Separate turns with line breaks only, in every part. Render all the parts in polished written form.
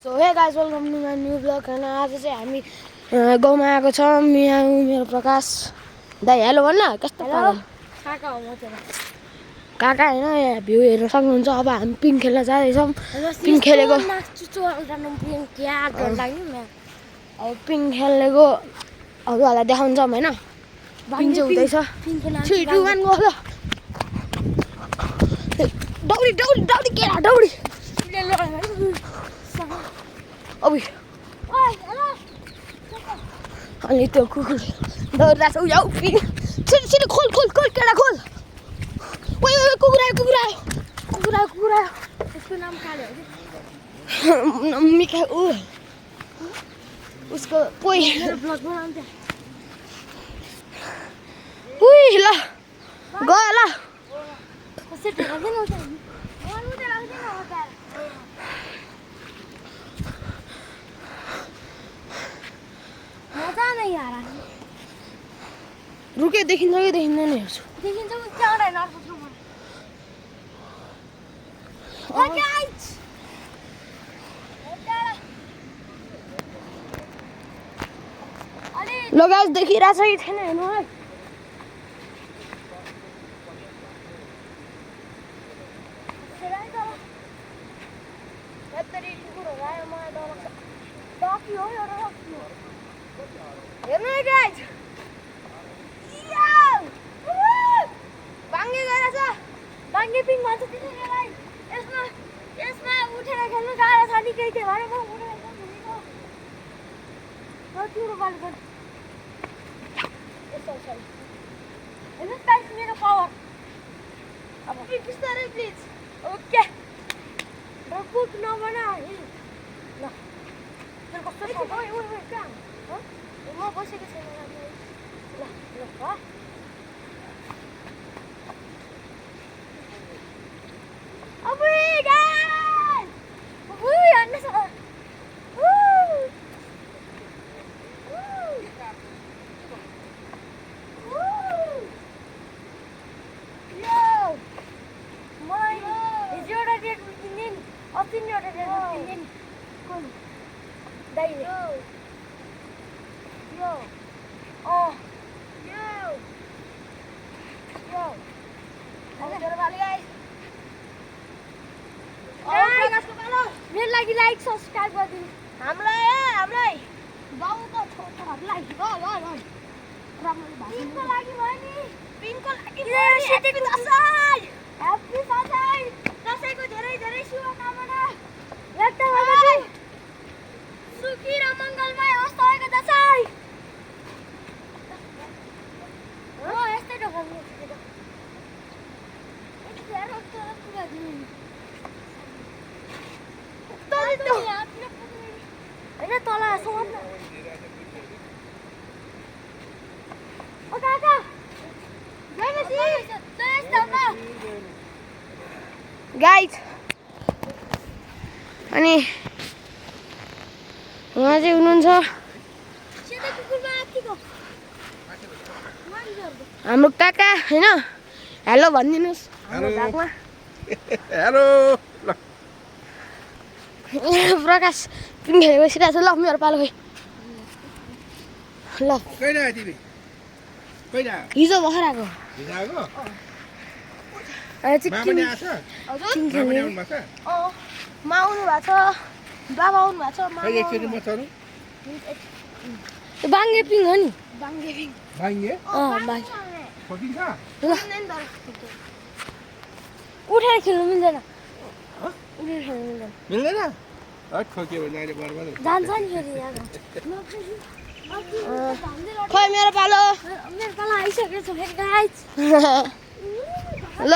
So hey guys welcome to my new blog हैन आज चाहिँ हामी गाउँमा आएको छौँ मेरो प्रकाश दाइ हेलो भन्न कस्तो पाराले
काका हो म चाहिँ
काका हैन यहाँ भ्यू हेर्न सक्नुहुन्छ अब हामी पिङ खेल्न जाँदैछौँ पिङ खेलेको
अब
पिङ खेलेको हजुरहरूलाई देखाउँछौँ हैन पिङ चाहिँ हुँदैछ 3 2 1 गो ल दौडी दौडी दौडी केरा दौडी अबि अनि त्यो कुकुर दौडिरहेको छ उयो पिङ छिटो छिटो खोल खोल खोल केरा खोल ओइ ओइ कुकुर आयो कुकुर आयो कुकुर आयो कुकुर आयो
त्यसको नाम काले हो कि
मिका उसको पोइ
मेरो ब्लग बनाउँछ
उइ ल गयो ल
कसै ढाल्दैन उता अरु त लाग्दैन उता मजा नै यार
रुके देखिन्छ कि देखिँदैन हेर्छु
देखिन्छ उ त्यहाँ हैन अर्को ठाउँमा ओ गाइस
ल गाइस देखिरहेछ कि छैन हेर्नु है हेर्नु है गाइस बाङ्गे गइरहेछ
बाङ्गे पिङ भन्छ तिनीहरूलाई यसमा उठेर खेल्नु गाह्रो छ नि केही भएर म उठेर खेल्नु कतिवटा बाल गर्छ हेर्नुहोस् गाइस मेरो पावर अब
बिस्तारै प्लिज
ओके डरपोक नबना ल तर कस्तो छ ओइ ओइ ओइ कहाँ हो म बसेको छैन ल ल हो अबे गाइस उइ हेर्नुहोस् मेरो लागि लाइक सब्स्क्राइब गरिदिनु
हामीलाई गाउँको छोराहरूलाई ल ल ल राम्रो
पिङको लागि भयो नि
पिङको लागि
ह्यापी दशैँ ह्यापी दशैँ दशैँको धेरै धेरै शुभकामना व्यक्त गर्दछु सुखी र मङ्गलमय होस् तपाईँको दशैँ हो यस्तै ढोकाल्नु होइन तल समात्न ओ काका
गाइस अनि उहाँ चाहिँ हुनुहुन्छ हाम्रो काका हैन हेलो भनिदिनुहोस् हाम्रो भागमा
हेलो
प्रकाश पिङ खेलेको बसिरहेको छ ल मेरो पालो खै ल
कहिले आयो तिमी कहिले आयो
हिजो भर्खर आएको
हिजो आएको
चाहिँ
मा पनि आएछ
हजुर
मा पनि आउनु भएको
मा आउनु भएको छ बाबा आउनु भएको छ
खै एकचोटि म चलु
बाङ्गे पिङ हो नि बाङ्गे पिङ
भाइङ्गे
बाङ्गे
सकिन्छ
ल उठेर खेल्नु मिल्दैन उठेर खेल्नु मिल्दैन
मिल्दैन ठोक्यो भने अहिले बर्बाद हुन्छ
जान्छ नि फेरि यहाँ
खै मेरो पालो
मेरो पाला आइसकेको छ फेरि गाइस
ल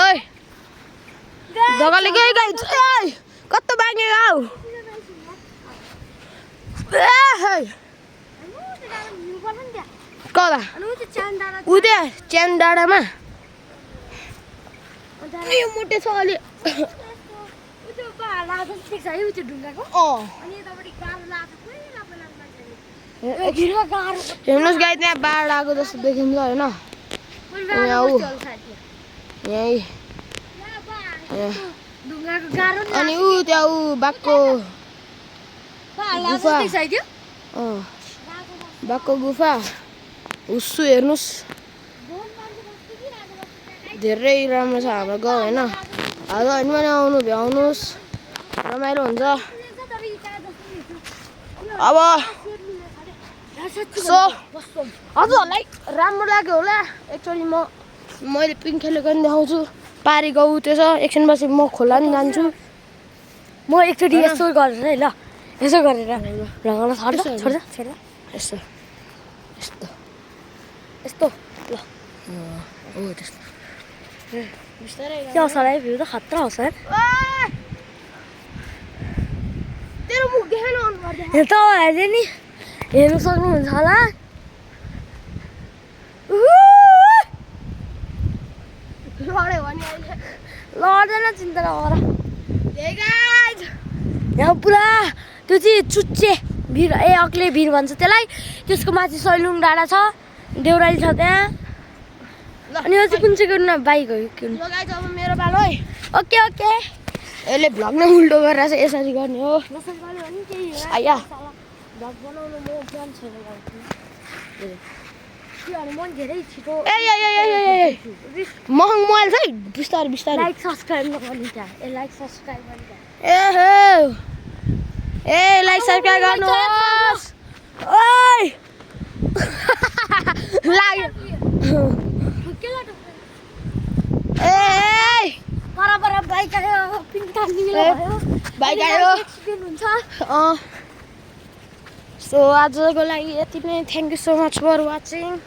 दगाले गयो गाइस कस्तो बाङ्गे गाउ कता उ त्यहाँ च्यान डाँडामा यो मोटे छ अलि हेर्नुहोस् गाई त्यहाँ बाढ आएको जस्तो देखिन्छ होइन यहाँ ऊ यहीँ अनि ऊ त्यहाँ ऊ बाघको गुफा
देखाइदियो
बाघको गुफा उसु हेर्नुहोस् धेरै राम्रो छ हाम्रो गाउँ होइन होइन पनि आउनु भ्याउनुहोस् रमाइलो हुन्छ अब सो हजुरहरूलाई राम्रो लाग्यो होला एकचोटि मैले पिङ खेलेको पनि देखाउँछु पारी गाउँ त्यो छ एकछिनपछि म खोला पनि जान्छु
म एकचोटि यसो गरेर है ल यसो गरेर लगाउन छोड्छ
यस्तो यस्तो
यस्तो ल
हो त्यस्तो बिस्तारै
त्यो सराई भ्यू त खतरा हो सर
तेरो मुख देखाउनु आउनुपर्छ
यो त हेर्दै नि हेर्नु सक्नुहुन्छ होला
लड्यो भने अहिले
लड्दैन चिन्ता नगर
Hey guys!
यहाँ पुरा त्यो चाहिँ चुच्चे भिर अग्ले भिर भन्छ त्यसलाई त्यसको माथि सैलुङ डाँडा छ देउराली छ त्यहाँ अनि यो चाहिँ कुन चाहिँ गर्नु बाइक हो किन
ल गाइस अब मेरो पालो है
ओके ओके
यसले भ्लग नै उल्टो गरेर चाहिँ यसरी गर्ने हो आया
भ्लग बनाउनु म प्लान छैन किनभने मन धेरै छिटो
ए महँग मोबाइल छ है बिस्तारै बिस्तारै
लाइक सब्सक्राइब नगर्नु त्यहाँ लाइक सब्सक्राइब गर्नु
ए लाइक सब्सक्राइब गर्नुहोस् ओइ लाग्यो ए
पर बाइक आयो पिङ्क भयो
बाइक आयो
एक्सिडेन्ट हुन्छ
सो आजको लागि यति नै thank you so much for watching